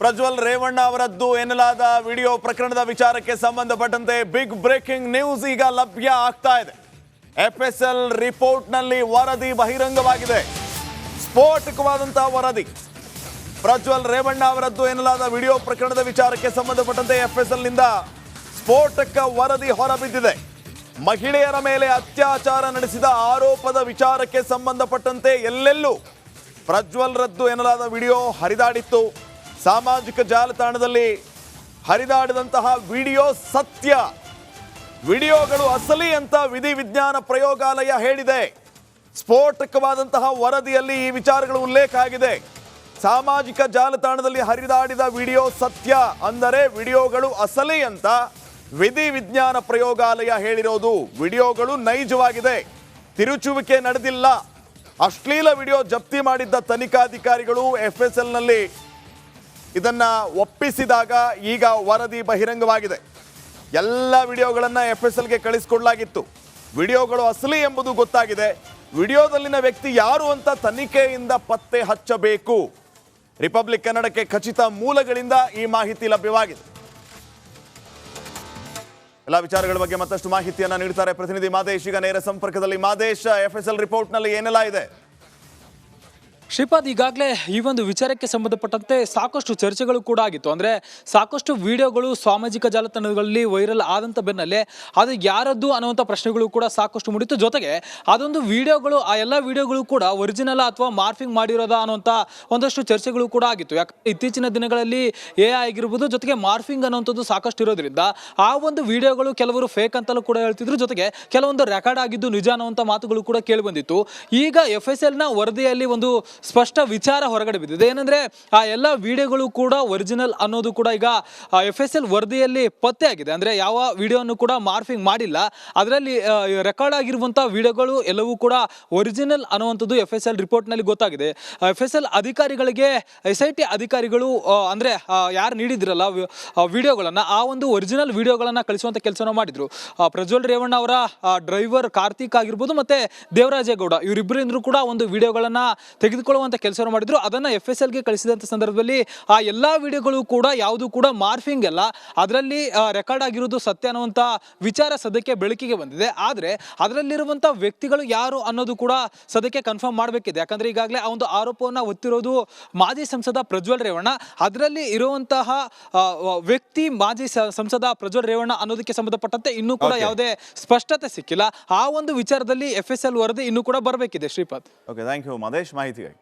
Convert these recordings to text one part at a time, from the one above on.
ಪ್ರಜ್ವಲ್ ರೇವಣ್ಣ ಅವರದ್ದು ಎನ್ನಲಾದ ವಿಡಿಯೋ ಪ್ರಕರಣದ ವಿಚಾರಕ್ಕೆ ಸಂಬಂಧಪಟ್ಟಂತೆ ಬಿಗ್ ಬ್ರೇಕಿಂಗ್ ನ್ಯೂಸ್ ಈಗ ಲಭ್ಯ ಆಗ್ತಾ ಇದೆ. FSL ರಿಪೋರ್ಟ್ನಲ್ಲಿ ವರದಿ ಬಹಿರಂಗವಾಗಿದೆ. ಸ್ಫೋಟಕವಾದಂತಹ ವರದಿ. ಪ್ರಜ್ವಲ್ ರೇವಣ್ಣ ಅವರದ್ದು ಎನ್ನಲಾದ ವಿಡಿಯೋ ಪ್ರಕರಣದ ವಿಚಾರಕ್ಕೆ ಸಂಬಂಧಪಟ್ಟಂತೆ FSLನಿಂದ ಸ್ಫೋಟಕ ವರದಿ ಹೊರಬಿದ್ದಿದೆ. ಮಹಿಳೆಯರ ಮೇಲೆ ಅತ್ಯಾಚಾರ ನಡೆಸಿದ ಆರೋಪದ ವಿಚಾರಕ್ಕೆ ಸಂಬಂಧಪಟ್ಟಂತೆ ಎಲ್ಲೆಲ್ಲೂ ಪ್ರಜ್ವಲ್ ರದ್ದು ಎನ್ನಲಾದ ವಿಡಿಯೋ ಹರಿದಾಡಿತ್ತು. ಸಾಮಾಜಿಕ ಜಾಲತಾಣದಲ್ಲಿ ಹರಿದಾಡಿದಂತಹ ವಿಡಿಯೋ ಸತ್ಯ, ವಿಡಿಯೋಗಳು ಅಸಲಿ ಅಂತ ವಿಧಿವಿಜ್ಞಾನ ಪ್ರಯೋಗಾಲಯ ಹೇಳಿದೆ. ಸ್ಫೋಟಕವಾದಂತಹ ವರದಿಯಲ್ಲಿ ಈ ವಿಚಾರಗಳು ಉಲ್ಲೇಖ ಆಗಿದೆ. ಸಾಮಾಜಿಕ ಜಾಲತಾಣದಲ್ಲಿ ಹರಿದಾಡಿದ ವಿಡಿಯೋ ಸತ್ಯ, ಅಂದರೆ ವಿಡಿಯೋಗಳು ಅಸಲಿ ಅಂತ ವಿಧಿವಿಜ್ಞಾನ ಪ್ರಯೋಗಾಲಯ ಹೇಳಿರೋದು. ವಿಡಿಯೋಗಳು ನೈಜವಾಗಿದೆ, ತಿರುಚುವಿಕೆ ನಡೆದಿಲ್ಲ. ಅಶ್ಲೀಲ ವಿಡಿಯೋ ಜಪ್ತಿ ಮಾಡಿದ್ದ ತನಿಖಾಧಿಕಾರಿಗಳು FSLನಲ್ಲಿ ಇದನ್ನ ಒಪ್ಪಿಸಿದಾಗ ಈಗ ವರದಿ ಬಹಿರಂಗವಾಗಿದೆ. ಎಲ್ಲ ವಿಡಿಯೋಗಳನ್ನು FSLಗೆ ಕಳಿಸಿಕೊಡಲಾಗಿತ್ತು. ವಿಡಿಯೋಗಳು ಅಸಲಿ ಎಂಬುದು ಗೊತ್ತಾಗಿದೆ. ವಿಡಿಯೋದಲ್ಲಿನ ವ್ಯಕ್ತಿ ಯಾರು ಅಂತ ತನಿಖೆಯಿಂದ ಪತ್ತೆ ಹಚ್ಚಬೇಕು. ರಿಪಬ್ಲಿಕ್ ಕನ್ನಡಕ್ಕೆ ಖಚಿತ ಮೂಲಗಳಿಂದ ಈ ಮಾಹಿತಿ ಲಭ್ಯವಾಗಿದೆ. ಎಲ್ಲ ವಿಚಾರಗಳ ಬಗ್ಗೆ ಮತ್ತಷ್ಟು ಮಾಹಿತಿಯನ್ನ ನೀಡ್ತಾರೆ ಪ್ರತಿನಿಧಿ ಮಾದೇಶ್. ಈಗ ನೇರ ಸಂಪರ್ಕದಲ್ಲಿ ಮಾದೇಶ್, FSL ರಿಪೋರ್ಟ್ನಲ್ಲಿ ಏನೆಲ್ಲ ಇದೆ? ಶ್ರೀಪಾದ್, ಈಗಾಗಲೇ ಈ ಒಂದು ವಿಚಾರಕ್ಕೆ ಸಂಬಂಧಪಟ್ಟಂತೆ ಸಾಕಷ್ಟು ಚರ್ಚೆಗಳು ಕೂಡ ಆಗಿತ್ತು. ಅಂದರೆ ಸಾಕಷ್ಟು ವಿಡಿಯೋಗಳು ಸಾಮಾಜಿಕ ಜಾಲತಾಣಗಳಲ್ಲಿ ವೈರಲ್ ಆದಂಥ ಬೆನ್ನಲ್ಲೇ ಅದು ಯಾರದ್ದು ಅನ್ನುವಂಥ ಪ್ರಶ್ನೆಗಳು ಕೂಡ ಸಾಕಷ್ಟು ಮೂಡಿತ್ತು. ಜೊತೆಗೆ ಅದೊಂದು ವಿಡಿಯೋಗಳು, ಆ ಎಲ್ಲ ವಿಡಿಯೋಗಳು ಕೂಡ ಒರಿಜಿನಲ್ ಅಥವಾ ಮಾರ್ಫಿಂಗ್ ಮಾಡಿರೋದ ಅನ್ನುವಂಥ ಒಂದಷ್ಟು ಚರ್ಚೆಗಳು ಕೂಡ ಆಗಿತ್ತು. ಯಾಕಂದರೆ ಇತ್ತೀಚಿನ ದಿನಗಳಲ್ಲಿ AI ಆಗಿರ್ಬೋದು, ಜೊತೆಗೆ ಮಾರ್ಫಿಂಗ್ ಅನ್ನುವಂಥದ್ದು ಸಾಕಷ್ಟು ಇರೋದ್ರಿಂದ ಆ ಒಂದು ವಿಡಿಯೋಗಳು ಕೆಲವರು ಫೇಕ್ ಅಂತಲೂ ಕೂಡ ಹೇಳ್ತಿದ್ರು. ಜೊತೆಗೆ ಕೆಲವೊಂದು ರೆಕಾರ್ಡ್ ಆಗಿದ್ದು ನಿಜ ಅನ್ನುವಂಥ ಮಾತುಗಳು ಕೂಡ ಕೇಳಿಬಂದಿತ್ತು. ಈಗ FSLನ ವರದಿಯಲ್ಲಿ ಒಂದು ಸ್ಪಷ್ಟ ವಿಚಾರ ಹೊರಗಡೆ ಬಿದ್ದಿದೆ. ಏನಂದ್ರೆ ಆ ಎಲ್ಲ ವಿಡಿಯೋಗಳು ಕೂಡ ಒರಿಜಿನಲ್ ಅನ್ನೋದು ಕೂಡ ಈಗ FSL ವರದಿಯಲ್ಲಿ ಪತ್ತೆ ಆಗಿದೆ. ಅಂದ್ರೆ ಯಾವ ವಿಡಿಯೋನು ಕೂಡ ಮಾರ್ಫಿಂಗ್ ಮಾಡಿಲ್ಲ, ಅದರಲ್ಲಿ ರೆಕಾರ್ಡ್ ಆಗಿರುವಂತಹ ವಿಡಿಯೋಗಳು ಎಲ್ಲವೂ ಕೂಡ ಒರಿಜಿನಲ್ ಅನ್ನುವಂಥದ್ದು FSL ರಿಪೋರ್ಟ್ ನಲ್ಲಿ ಗೊತ್ತಾಗಿದೆ. FSL ಅಧಿಕಾರಿಗಳಿಗೆ SIT ಅಧಿಕಾರಿಗಳು ಅಂದ್ರೆ ಯಾರು ನೀಡಿದ್ರಲ್ಲ ವಿಡಿಯೋಗಳನ್ನ, ಆ ಒಂದು ಒರಿಜಿನಲ್ ವಿಡಿಯೋಗಳನ್ನ ಕಳಿಸುವಂತ ಕೆಲಸನ ಮಾಡಿದ್ರು. ಪ್ರಜ್ವಲ್ ರೇವಣ್ಣ ಅವರ ಡ್ರೈವರ್ ಕಾರ್ತಿಕ್ ಆಗಿರ್ಬೋದು, ಮತ್ತೆ ದೇವರಾಜೇಗೌಡ, ಇವರಿಬ್ಬರಿಂದ್ರು ಕೂಡ ಒಂದು ವಿಡಿಯೋಗಳನ್ನ ತೆಗೆದುಕೊಳ್ಳುವಂತ ಕೆಲಸ ಮಾಡಿದ್ರು. ಅದನ್ನ FSLಗೆ ಕಳಿಸಿದಂತ ಸಂದರ್ಭದಲ್ಲಿ ಆ ಎಲ್ಲಾ ವಿಡಿಯೋಗಳು ಕೂಡ ಯಾವುದು ಕೂಡ ಮಾರ್ಫಿಂಗ್ ಅಲ್ಲ, ಅದರಲ್ಲಿ ರೆಕಾರ್ಡ್ ಆಗಿರೋದು ಸತ್ಯ ಅನ್ನುವಂತ ವಿಚಾರ ಸದ್ಯಕ್ಕೆ ಬೆಳಕಿಗೆ ಬಂದಿದೆ. ಆದ್ರೆ ಅದರಲ್ಲಿರುವಂತಹ ವ್ಯಕ್ತಿಗಳು ಯಾರು ಅನ್ನೋದು ಕೂಡ ಸದ್ಯಕ್ಕೆ ಕನ್ಫರ್ಮ್ ಮಾಡಬೇಕಿದೆ. ಯಾಕಂದ್ರೆ ಈಗಾಗಲೇ ಆ ಒಂದು ಆರೋಪವನ್ನ ಹೊತ್ತಿರೋದು ಮಾಜಿ ಸಂಸದ ಪ್ರಜ್ವಲ್ ರೇವಣ್ಣ. ಅದರಲ್ಲಿ ಇರುವಂತಹ ವ್ಯಕ್ತಿ ಮಾಜಿ ಸಂಸದ ಪ್ರಜ್ವಲ್ ರೇವಣ್ಣ ಅನ್ನೋದಕ್ಕೆ ಸಂಬಂಧಪಟ್ಟಂತೆ ಇನ್ನೂ ಕೂಡ ಯಾವುದೇ ಸ್ಪಷ್ಟತೆ ಸಿಕ್ಕಿಲ್ಲ. ಆ ಒಂದು ವಿಚಾರದಲ್ಲಿ FSL ವರದಿ ಇನ್ನೂ ಕೂಡ ಬರಬೇಕಿದೆ. Shripad, okay, thank you Madesh ಮಾಹಿತಿಗಾಗಿ.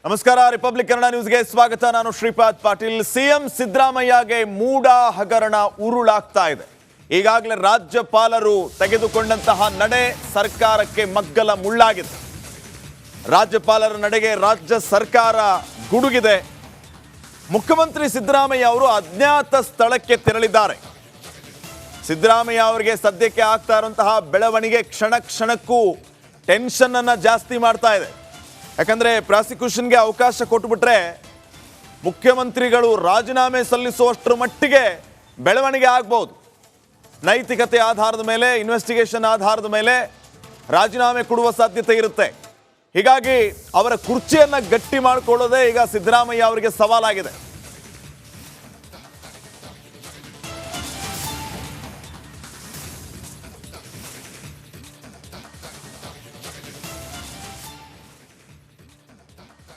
ನಮಸ್ಕಾರ, ರಿಪಬ್ಲಿಕ್ ಕನ್ನಡ ನ್ಯೂಸ್ಗೆ ಸ್ವಾಗತ. ನಾನು ಶ್ರೀಪಾದ್ ಪಾಟೀಲ್. CM ಸಿದ್ದರಾಮಯ್ಯಗೆ ಮೂಡ ಹಗರಣ ಉರುಳಾಗ್ತಾ ಇದೆ. ಈಗಾಗಲೇ ರಾಜ್ಯಪಾಲರು ತೆಗೆದುಕೊಂಡಂತಹ ನಡೆ ಸರ್ಕಾರಕ್ಕೆ ಮಗ್ಗಲ ಮುಳ್ಳಾಗಿದೆ. ರಾಜ್ಯಪಾಲರ ನಡೆಗೆ ರಾಜ್ಯ ಸರ್ಕಾರ ಗುಡುಗಿದೆ. ಮುಖ್ಯಮಂತ್ರಿ ಸಿದ್ದರಾಮಯ್ಯ ಅವರು ಅಜ್ಞಾತ ಸ್ಥಳಕ್ಕೆ ತೆರಳಿದ್ದಾರೆ. ಸಿದ್ದರಾಮಯ್ಯ ಅವರಿಗೆ ಸದ್ಯಕ್ಕೆ ಆಗ್ತಾ ಇರುವಂತಹ ಬೆಳವಣಿಗೆ ಕ್ಷಣ ಕ್ಷಣಕ್ಕೂ ಟೆನ್ಷನ್ ಅನ್ನ ಜಾಸ್ತಿ ಮಾಡ್ತಾ ಇದೆ. ಯಾಕಂದ್ರೆ ಪ್ರಾಸಿಕ್ಯೂಷನ್ಗೆ ಅವಕಾಶ ಕೊಟ್ಟುಬಿಟ್ರೆ ಮುಖ್ಯಮಂತ್ರಿಗಳು ರಾಜೀನಾಮೆ ಸಲ್ಲಿಸುವಷ್ಟರ ಮಟ್ಟಿಗೆ ಬೆಳವಣಿಗೆ ಆಗ್ಬಹುದು. ನೈತಿಕತೆ ಆಧಾರದ ಮೇಲೆ, ಇನ್ವೆಸ್ಟಿಗೇಷನ್ ಆಧಾರದ ಮೇಲೆ ರಾಜೀನಾಮೆ ಕೊಡುವ ಸಾಧ್ಯತೆ ಇರುತ್ತೆ. ಹೀಗಾಗಿ ಅವರ ಕುರ್ಚಿಯನ್ನ ಗಟ್ಟಿ ಮಾಡಿಕೊಳ್ಳೋದೇ ಈಗ ಸಿದ್ದರಾಮಯ್ಯ ಅವರಿಗೆ ಸವಾಲಾಗಿದೆ.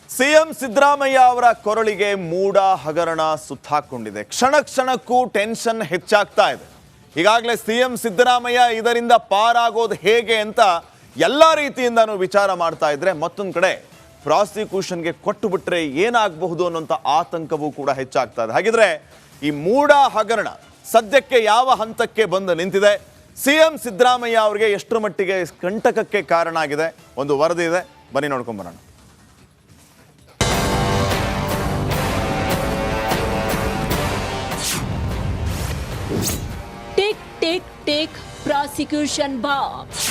CM ಸಿದ್ದರಾಮಯ್ಯ ಅವರ ಕೊರಳಿಗೆ ಮೂಡ ಹಗರಣ ಸುತ್ತಾಕೊಂಡಿದೆ. ಕ್ಷಣ ಕ್ಷಣಕ್ಕೂ ಟೆನ್ಷನ್ ಹೆಚ್ಚಾಗ್ತಾ ಇದೆ. ಈಗಾಗಲೇ CM ಸಿದ್ದರಾಮಯ್ಯ ಇದರಿಂದ ಪಾರಾಗೋದು ಹೇಗೆ ಅಂತ ಎಲ್ಲ ರೀತಿಯಿಂದನೂ ವಿಚಾರ ಮಾಡ್ತಾ ಇದ್ರೆ, ಮತ್ತೊಂದು ಕಡೆ ಪ್ರಾಸಿಕ್ಯೂಷನ್ಗೆ ಕೊಟ್ಟು ಬಿಟ್ರೆ ಏನಾಗಬಹುದು ಅನ್ನೋಂಥ ಆತಂಕವೂ ಕೂಡ ಹೆಚ್ಚಾಗ್ತಾ ಇದೆ. ಹಾಗಿದ್ರೆ ಈ ಮೂಡ ಹಗರಣ ಸದ್ಯಕ್ಕೆ ಯಾವ ಹಂತಕ್ಕೆ ಬಂದು ನಿಂತಿದೆ? CM ಸಿದ್ದರಾಮಯ್ಯ ಅವರಿಗೆ ಎಷ್ಟರ ಮಟ್ಟಿಗೆ ಕಂಟಕಕ್ಕೆ ಕಾರಣ ಆಗಿದೆ? ಒಂದು ವರದಿ ಇದೆ, ಬನ್ನಿ ನೋಡ್ಕೊಂಬರೋಣ. Tick tick tick prosecution box.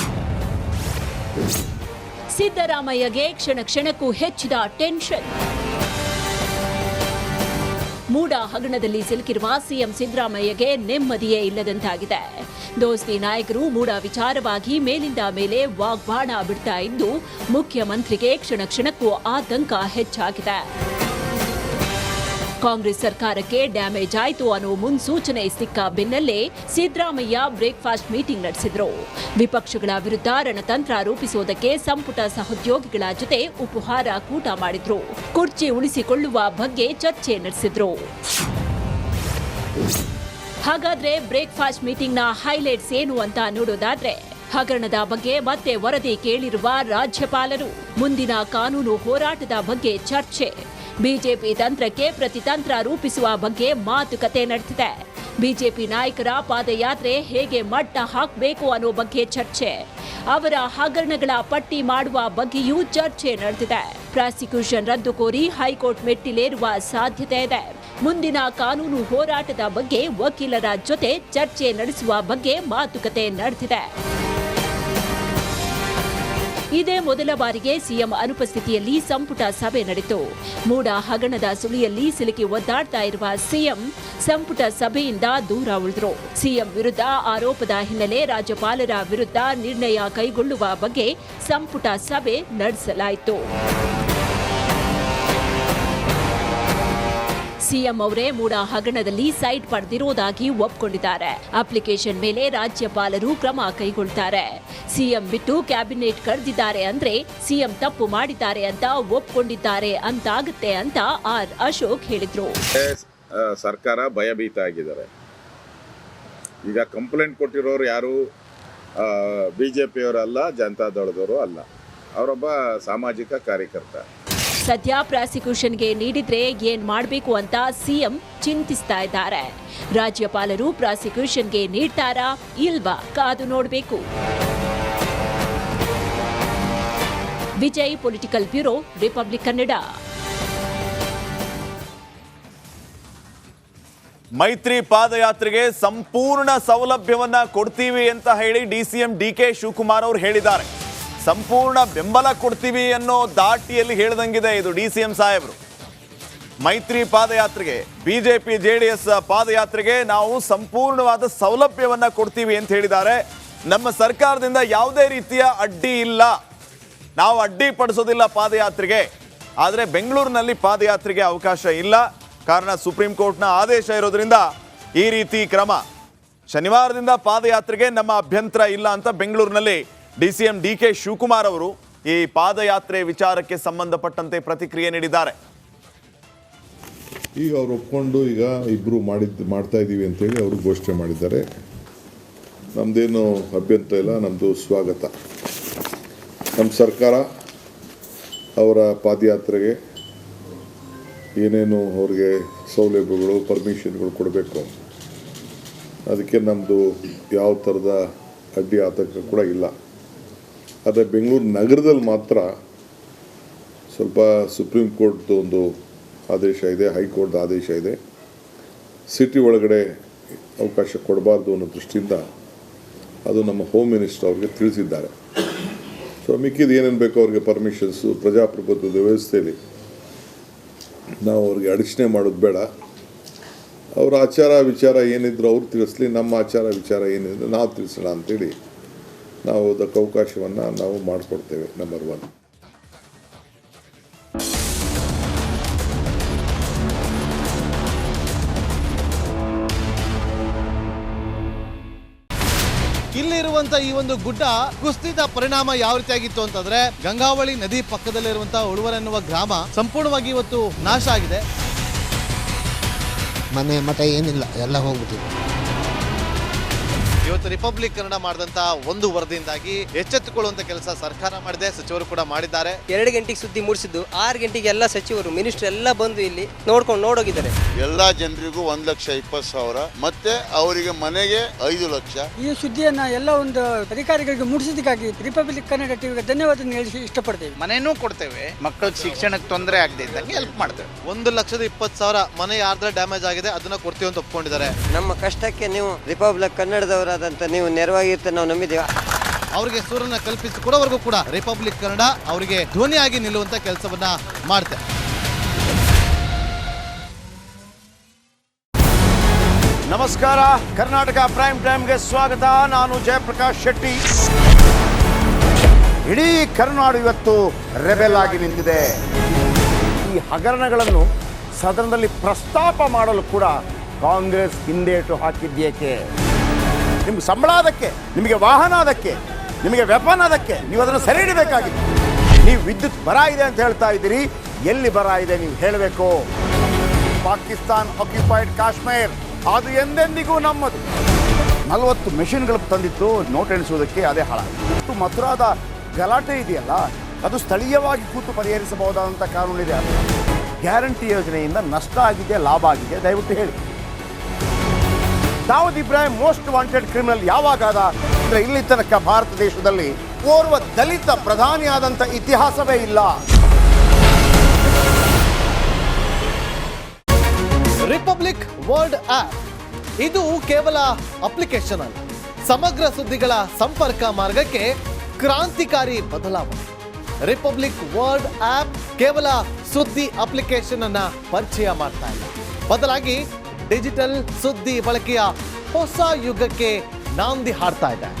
ಸಿದ್ದರಾಮಯ್ಯಗೆ ಕ್ಷಣ ಕ್ಷಣಕ್ಕೂ ಹೆಚ್ಚಿದ ಟೆನ್ಷನ್. ಮೂಡ ಹಗರಣದಲ್ಲಿ ಸಿಲುಕಿರುವ ಸಿಎಂ ಸಿದ್ದರಾಮಯ್ಯಗೆ ನೆಮ್ಮದಿಯೇ ಇಲ್ಲದಂತಾಗಿದೆ. ದೋಸ್ತಿ ನಾಯಕರು ಮೂಡ ವಿಚಾರವಾಗಿ ಮೇಲಿಂದ ಮೇಲೆ ವಾಗ್ಬಾಣ ಬಿಡ್ತಾ ಇದ್ದು ಮುಖ್ಯಮಂತ್ರಿಗೆ ಕ್ಷಣ ಕ್ಷಣಕ್ಕೂ ಆತಂಕ ಹೆಚ್ಚಾಗಿದೆ. ಕಾಂಗ್ರೆಸ್ ಸರ್ಕಾರಕ್ಕೆ ಡ್ಯಾಮೇಜ್ ಆಯಿತು ಅನ್ನೋ ಮುನ್ಸೂಚನೆ ಸಿಕ್ಕ ಬೆನ್ನಲ್ಲೇ ಸಿದ್ದರಾಮಯ್ಯ ಬ್ರೇಕ್ಫಾಸ್ಟ್ ಮೀಟಿಂಗ್ ನಡೆಸಿದ್ರು. ವಿಪಕ್ಷಗಳ ವಿರುದ್ಧ ರಣತಂತ್ರ ರೂಪಿಸುವುದಕ್ಕೆ ಸಂಪುಟ ಸಹೋದ್ಯೋಗಿಗಳ ಜೊತೆ ಉಪಹಾರ ಕೂಟ ಮಾಡಿದ್ರು. ಕುರ್ಚಿ ಉಳಿಸಿಕೊಳ್ಳುವ ಬಗ್ಗೆ ಚರ್ಚೆ ನಡೆಸಿದ್ರು. ಹಾಗಾದ್ರೆ ಬ್ರೇಕ್ಫಾಸ್ಟ್ ಮೀಟಿಂಗ್ನ ಹೈಲೈಟ್ಸ್ ಏನು ಅಂತ ನೋಡೋದಾದ್ರೆ, ಹಗರಣದ ಬಗ್ಗೆ ಮತ್ತೆ ವರದಿ ಕೇಳಿರುವ ರಾಜ್ಯಪಾಲರು, ಮುಂದಿನ ಕಾನೂನು ಹೋರಾಟದ ಬಗ್ಗೆ ಚರ್ಚೆ, ಬಿಜೆಪಿ ತಂತ್ರಕ್ಕೆ ಪ್ರತಿತಂತ್ರ ರೂಪಿಸುವ ಬಗ್ಗೆ ಮಾತುಕತೆ ನಡೆದಿದೆ, ಬಿಜೆಪಿ ನಾಯಕರ ಪಾದಯಾತ್ರೆ ಹೇಗೆ ಮಟ್ಟ ಹಾಕಬೇಕು ಅನ್ನೋ ಬಗ್ಗೆ ಚರ್ಚೆ, ಅವರ ಹಗರಣಗಳ ಪಟ್ಟಿ ಮಾಡುವ ಬಗ್ಗೆಯೂ ಚರ್ಚೆ ನಡೆದಿದೆ. ಪ್ರಾಸಿಕ್ಯೂಷನ್ ರದ್ದು ಕೋರಿ ಹೈಕೋರ್ಟ್ ಮೆಟ್ಟಿಲೇರುವ ಸಾಧ್ಯತೆ ಇದೆ. ಮುಂದಿನ ಕಾನೂನು ಹೋರಾಟದ ಬಗ್ಗೆ ವಕೀಲರ ಜೊತೆ ಚರ್ಚೆ ನಡೆಸುವ ಬಗ್ಗೆ ಮಾತುಕತೆ ನಡೆದಿದೆ. ಇದೇ ಮೊದಲ ಬಾರಿಗೆ ಸಿಎಂ ಅನುಪಸ್ಥಿತಿಯಲ್ಲಿ ಸಂಪುಟ ಸಭೆ ನಡೆಯಿತು. ಮೂಡ ಹಗರಣದ ಸುಳಿಯಲ್ಲಿ ಸಿಲುಕಿ ಒದ್ದಾಡ್ತಾ ಇರುವ ಸಿಎಂ ಸಂಪುಟ ಸಭೆಯಿಂದ ದೂರ ಉಳಿದರು. ಸಿಎಂ ವಿರುದ್ಧ ಆರೋಪದ ಹಿನ್ನೆಲೆ ರಾಜ್ಯಪಾಲರ ವಿರುದ್ಧ ನಿರ್ಣಯ ಕೈಗೊಳ್ಳುವ ಬಗ್ಗೆ ಸಂಪುಟ ಸಭೆ ನಡೆಸಲಾಯಿತು. ಸಿಎಂ ಅವರೇ ಮೂಡ ಹಗರಣದಲ್ಲಿ ಸೈಟ್ ಪಡೆದಿರುವುದಾಗಿ ಒಪ್ಪಿಕೊಂಡಿದ್ದಾರೆ. ಅಪ್ಲಿಕೇಶನ್ ಮೇಲೆ ರಾಜ್ಯಪಾಲರು ಕ್ರಮ ಕೈಗೊಳ್ತಾರೆ. ಸಿಎಂ ಬಿಟ್ಟು ಕ್ಯಾಬಿನೆಟ್ ಕರೆದಿದ್ದಾರೆ ಅಂದ್ರೆ ಸಿಎಂ ತಪ್ಪು ಮಾಡಿದ್ದಾರೆ ಅಂತ ಒಪ್ಪಿಕೊಂಡಿದ್ದಾರೆ ಅಂತಾಗುತ್ತೆ ಅಂತ ಆರ್ ಅಶೋಕ್ ಹೇಳಿದ್ರು. ಸರ್ಕಾರ ಭಯಭೀತ ಆಗಿದ್ದಾರೆ. ಈಗ ಕಂಪ್ಲೇಂಟ್ ಕೊಟ್ಟಿರೋರು ಯಾರು ಬಿಜೆಪಿಯವರಲ್ಲ, ಜನತಾದಳದವರು ಅಲ್ಲ, ಅವರೊಬ್ಬ ಸಾಮಾಜಿಕ ಕಾರ್ಯಕರ್ತ. ಸದ್ಯ ಪ್ರಾಸಿಕ್ಯೂಷನ್ಗೆ ನೀಡಿದ್ರೆ ಏನ್ ಮಾಡಬೇಕು ಅಂತ ಸಿಎಂ ಚಿಂತಿಸ್ತಾ ಇದ್ದಾರೆ. ರಾಜ್ಯಪಾಲರು ಪ್ರಾಸಿಕ್ಯೂಷನ್ಗೆ ನೀಡ್ತಾರಾ ಇಲ್ವಾ ಕಾದು ನೋಡಬೇಕು. Vijay, political bureau, republic Kannada. ಮೈತ್ರಿ ಪಾದಯಾತ್ರೆಗೆ ಸಂಪೂರ್ಣ ಸೌಲಭ್ಯವನ್ನ ಕೊಡ್ತೀವಿ ಅಂತ ಹೇಳಿ ಡಿಸಿಎಂ ಡಿಕೆ ಶಿವಕುಮಾರ್ ಅವರು ಹೇಳಿದ್ದಾರೆ. ಸಂಪೂರ್ಣ ಬೆಂಬಲ ಕೊಡ್ತೀವಿ ಅನ್ನೋ ದಾಟಿಯಲ್ಲಿ ಹೇಳ್ದಂಗಿದೆ ಇದು ಡಿಸಿಎಂ ಸಾಹೇಬರು. ಮೈತ್ರಿ ಪಾದಯಾತ್ರೆಗೆ, ಬಿಜೆಪಿ ಜೆಡಿಎಸ್ ಪಾದಯಾತ್ರೆಗೆ ನಾವು ಸಂಪೂರ್ಣವಾದ ಸೌಲಭ್ಯವನ್ನ ಕೊಡ್ತೀವಿ ಅಂತ ಹೇಳಿದ್ದಾರೆ. ನಮ್ಮ ಸರ್ಕಾರದಿಂದ ಯಾವುದೇ ರೀತಿಯ ಅಡ್ಡಿ ಇಲ್ಲ, ನಾವು ಅಡ್ಡಿ ಪಡಿಸೋದಿಲ್ಲ ಪಾದಯಾತ್ರೆಗೆ. ಆದರೆ ಬೆಂಗಳೂರಿನಲ್ಲಿ ಪಾದಯಾತ್ರೆಗೆ ಅವಕಾಶ ಇಲ್ಲ, ಕಾರಣ ಸುಪ್ರೀಂ ಕೋರ್ಟ್ನ ಆದೇಶ ಇರೋದ್ರಿಂದ ಈ ರೀತಿ ಕ್ರಮ. ಶನಿವಾರದಿಂದ ಪಾದಯಾತ್ರೆಗೆ ನಮ್ಮ ಅಭ್ಯಂತರ ಇಲ್ಲ ಅಂತ ಬೆಂಗಳೂರಿನಲ್ಲಿ ಡಿಸಿಎಂ ಡಿಕೆ ಶಿವಕುಮಾರ್ ಅವರು ಈ ಪಾದಯಾತ್ರೆ ವಿಚಾರಕ್ಕೆ ಸಂಬಂಧಪಟ್ಟಂತೆ ಪ್ರತಿಕ್ರಿಯೆ ನೀಡಿದ್ದಾರೆ. ಈಗ ಅವ್ರು ಒಪ್ಕೊಂಡು ಈಗ ಇಬ್ಬರು ಮಾಡ್ತಾ ಇದ್ದೀವಿ ಅಂತೇಳಿ ಅವರು ಘೋಷಣೆ ಮಾಡಿದ್ದಾರೆ. ನಮ್ಮದೇನು ಅಭ್ಯಂತರ ಇಲ್ಲ, ನಮ್ಮದು ಸ್ವಾಗತ. ನಮ್ಮ ಸರ್ಕಾರ ಅವರ ಪಾದಯಾತ್ರೆಗೆ ಏನೇನು ಅವ್ರಿಗೆ ಸೌಲಭ್ಯಗಳು, ಪರ್ಮಿಷನ್ಗಳು ಕೊಡಬೇಕು, ಅದಕ್ಕೆ ನಮ್ಮದು ಯಾವ ಥರದ ಅಡ್ಡಿ ಆತಂಕ ಕೂಡ ಇಲ್ಲ. ಆದರೆ ಬೆಂಗಳೂರು ನಗರದಲ್ಲಿ ಮಾತ್ರ ಸ್ವಲ್ಪ ಸುಪ್ರೀಂ ಕೋರ್ಟ್ದು ಒಂದು ಆದೇಶ ಇದೆ, ಹೈಕೋರ್ಟ್ ಆದೇಶ ಇದೆ. ಸಿಟಿ ಒಳಗಡೆ ಅವಕಾಶ ಕೊಡಬಾರ್ದು ಅನ್ನೋ ದೃಷ್ಟಿಯಿಂದ ಅದು ನಮ್ಮ ಹೋಮ್ ಮಿನಿಸ್ಟರ್ ಅವ್ರಿಗೆ ತಿಳಿಸಿದ್ದಾರೆ. ಸೊ ಮಿಕ್ಕಿದ್ದು ಏನೇನು ಬೇಕೋ ಅವ್ರಿಗೆ ಪರ್ಮಿಷನ್ಸು, ಪ್ರಜಾಪ್ರಭುತ್ವದ ವ್ಯವಸ್ಥೆಯಲ್ಲಿ ನಾವು ಅವ್ರಿಗೆ ಅಡಚಣೆ ಮಾಡೋದು ಬೇಡ. ಅವರ ಆಚಾರ ವಿಚಾರ ಏನಿದ್ರು ಅವ್ರು ತಿಳಿಸ್ಲಿ, ನಮ್ಮ ಆಚಾರ ವಿಚಾರ ಏನಿದ್ರು ನಾವು ತಿಳಿಸೋಣ ಅಂತೇಳಿ ನಾವು ಅದಕ್ಕೆ ಅವಕಾಶವನ್ನು ನಾವು ಮಾಡಿಕೊಡ್ತೇವೆ. ನಂಬರ್ 1. ಇಲ್ಲಿರುವಂತ ಈ ಒಂದು ಗುಡ್ಡ ಕುಸಿದ ಪರಿಣಾಮ ಯಾವ ರೀತಿಯಾಗಿತ್ತು ಅಂತಂದ್ರೆ, ಗಂಗಾವಳಿ ನದಿ ಪಕ್ಕದಲ್ಲಿರುವಂತಹ ಉಳುವರ್ ಎನ್ನುವ ಗ್ರಾಮ ಸಂಪೂರ್ಣವಾಗಿ ಇವತ್ತು ನಾಶ ಆಗಿದೆ. ಮನೆ ಮಠ ಏನಿಲ್ಲ, ಎಲ್ಲ ಹೋಗ್ಬಿಟ್ಟಿದೆ. ಇವತ್ತು ರಿಪಬ್ಲಿಕ್ ಕನ್ನಡ ಮಾಡಿದಂತ ಒಂದು ವರದಿಯಿಂದಾಗಿ ಎಚ್ಚೆತ್ತುಕೊಳ್ಳುವಂತ ಕೆಲಸ ಸರ್ಕಾರ ಮಾಡಿದೆ, ಸಚಿವರು ಕೂಡ ಮಾಡಿದ್ದಾರೆ. 2 ಗಂಟೆಗೆ ಸುದ್ದಿ ಮೂಡಿಸಿದ್ದು 6 ಗಂಟೆಗೆ ಎಲ್ಲ ಸಚಿವರು, ಮಿನಿಸ್ಟರ್ ಎಲ್ಲ ಬಂದು ಇಲ್ಲಿ ನೋಡೋಗಿದ್ದಾರೆ. ಎಲ್ಲಾ ಜನರಿಗೂ 1,20,000 ಮತ್ತೆ ಅವರಿಗೆ ಮನೆಗೆ 5 ಲಕ್ಷ. ಈ ಸುದ್ದಿಯನ್ನ ಎಲ್ಲ ಒಂದು ಅಧಿಕಾರಿಗಳಿಗೆ ಮೂಡಿಸಿದ್ದಕ್ಕಾಗಿ ರಿಪಬ್ಲಿಕ್ ಕನ್ನಡ ಟಿವಿಗೆ ಧನ್ಯವಾದ ಹೇಳಿ ಇಷ್ಟಪಡ್ತೇವೆ. ಮನೆನೂ ಕೊಡ್ತೇವೆ, ಮಕ್ಕಳ ಶಿಕ್ಷಣಕ್ಕೆ ತೊಂದರೆ ಆಗದೆ ಇದ್ದಂಗೆ ಹೆಲ್ಪ್ ಮಾಡ್ತೇವೆ. 1,20,000 ಮನೆ ಯಾರ್ದ್ರ ಡ್ಯಾಮೇಜ್ ಆಗಿದೆ ಅದನ್ನ ಕೊಡ್ತೀವಿ ಅಂತ ಒಪ್ಕೊಂಡಿದ್ದಾರೆ. ನಮ್ಮ ಕಷ್ಟಕ್ಕೆ ನೀವು ರಿಪಬ್ಲಿಕ್ ಕನ್ನಡದವರಾದಂತ ನೀವು ನೆರವಾಗಿರುತ್ತೆ ನಾವು ನಂಬಿದ್ದೇವೆ. ಅವರಿಗೆ ಸೂರನ್ನ ಕಲ್ಪಿಸಿಕೊಡೋವರೆಗೂ ಕೂಡ ರಿಪಬ್ಲಿಕ್ ಕನ್ನಡ ಅವರಿಗೆ ಧ್ವನಿಯಾಗಿ ನಿಲ್ಲುವಂತ ಕೆಲಸವನ್ನ ಮಾಡುತ್ತೆ. ನಮಸ್ಕಾರ, ಕರ್ನಾಟಕ ಪ್ರೈಮ್ ಟೈಮ್ಗೆ ಸ್ವಾಗತ. ನಾನು ಜಯಪ್ರಕಾಶ್ ಶೆಟ್ಟಿ. ಇಡೀ ಕರ್ನಾಡು ಇವತ್ತು ರೆಬೆಲ್ ಆಗಿ ನಿಂತಿದೆ. ಈ ಹಗರಣಗಳನ್ನು ಸದನದಲ್ಲಿ ಪ್ರಸ್ತಾಪ ಮಾಡಲು ಕೂಡ ಕಾಂಗ್ರೆಸ್ ಹಿಂದೇಟು ಹಾಕಿದ್ದೇಕೆ? ನಿಮ್ಗೆ ಸಂಬಳ ಅದಕ್ಕೆ, ನಿಮಗೆ ವಾಹನ ಅದಕ್ಕೆ, ನಿಮಗೆ ವೆಪನ್ ಅದಕ್ಕೆ, ನೀವು ಅದನ್ನು ಸೆರೆ ಹಿಡಿಬೇಕಾಗಿತ್ತು. ನೀವು ವಿದ್ಯುತ್ ಬರ ಇದೆ ಅಂತ ಹೇಳ್ತಾ ಇದ್ದೀರಿ, ಎಲ್ಲಿ ಬರ ಇದೆ ನೀವು ಹೇಳಬೇಕು. ಪಾಕಿಸ್ತಾನ್ ಆಕ್ಯುಪೈಡ್ ಕಾಶ್ಮೀರ್ ಅದು ಎಂದೆಂದಿಗೂ ನಮ್ಮದು. 40 ಮೆಷಿನ್ಗಳು ತಂದಿತ್ತು ನೋಟ್ ಎಣಿಸುವುದಕ್ಕೆ, ಅದೇ ಹಾಳಾಯಿತು. ಮಥುರಾದ ಗಲಾಟೆ ಇದೆಯಲ್ಲ, ಅದು ಸ್ಥಳೀಯವಾಗಿ ಕೂತು ಪರಿಹರಿಸಬಹುದಾದಂಥ ಕಾನೂನಿದೆ. ಗ್ಯಾರಂಟಿ ಯೋಜನೆಯಿಂದ ನಷ್ಟ ಆಗಿದೆ, ಲಾಭ ಆಗಿದೆ, ದಯವಿಟ್ಟು ಹೇಳಿ. Dawood Ibrahim most wanted criminal ಯಾವಾಗಾದ ಅಂದರೆ ಇಲ್ಲಿ ತನಕ ಭಾರತ ದೇಶದಲ್ಲಿ ಓರ್ವ ದಲಿತ ಪ್ರಧಾನಿಯಾದಂಥ ಇತಿಹಾಸವೇ ಇಲ್ಲ. ರಿಪಬ್ಲಿಕ್ ವರ್ಲ್ಡ್ ಆಪ್ ಇದು ಕೇವಲ ಅಪ್ಲಿಕೇಶನ್ ಅಲ್ಲ, ಸಮಗ್ರ ಸುದ್ದಿಗಳ ಸಂಪರ್ಕ ಮಾರ್ಗಕ್ಕೆ ಕ್ರಾಂತಿಕಾರಿ ಬದಲಾವಣೆ. ರಿಪಬ್ಲಿಕ್ ವರ್ಲ್ಡ್ ಆಪ್ ಕೇವಲ ಸುದ್ದಿ ಅಪ್ಲಿಕೇಶನ್ ಅನ್ನ ಪರಿಚಯ ಮಾಡ್ತಾ ಇಲ್ಲ, ಬದಲಾಗಿ ಡಿಜಿಟಲ್ ಸುದ್ದಿ ಬಳಕೆಯ ಹೊಸ ಯುಗಕ್ಕೆ ನಾಂದಿ ಹಾಡ್ತಾ ಇದೆ.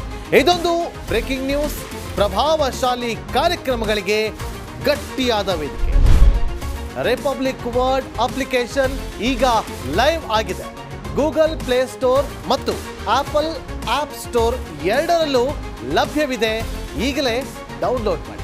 ಇದೊಂದು ಬ್ರೇಕಿಂಗ್ ನ್ಯೂಸ್, ಪ್ರಭಾವಶಾಲಿ ಕಾರ್ಯಕ್ರಮಗಳಿಗೆ ಗಟ್ಟಿಯಾದ ವೇದಿಕೆ. ರಿಪಬ್ಲಿಕ್ ವರ್ಲ್ಡ್ ಅಪ್ಲಿಕೇಶನ್ ಈಗ ಲೈವ್ ಆಗಿದೆ. ಗೂಗಲ್ ಪ್ಲೇ ಸ್ಟೋರ್ ಮತ್ತು ಆಪಲ್ ಆಪ್ ಸ್ಟೋರ್ ಎರಡರಲ್ಲೂ ಲಭ್ಯವಿದೆ. ಈಗಲೇ ಡೌನ್ಲೋಡ್ ಮಾಡಿ.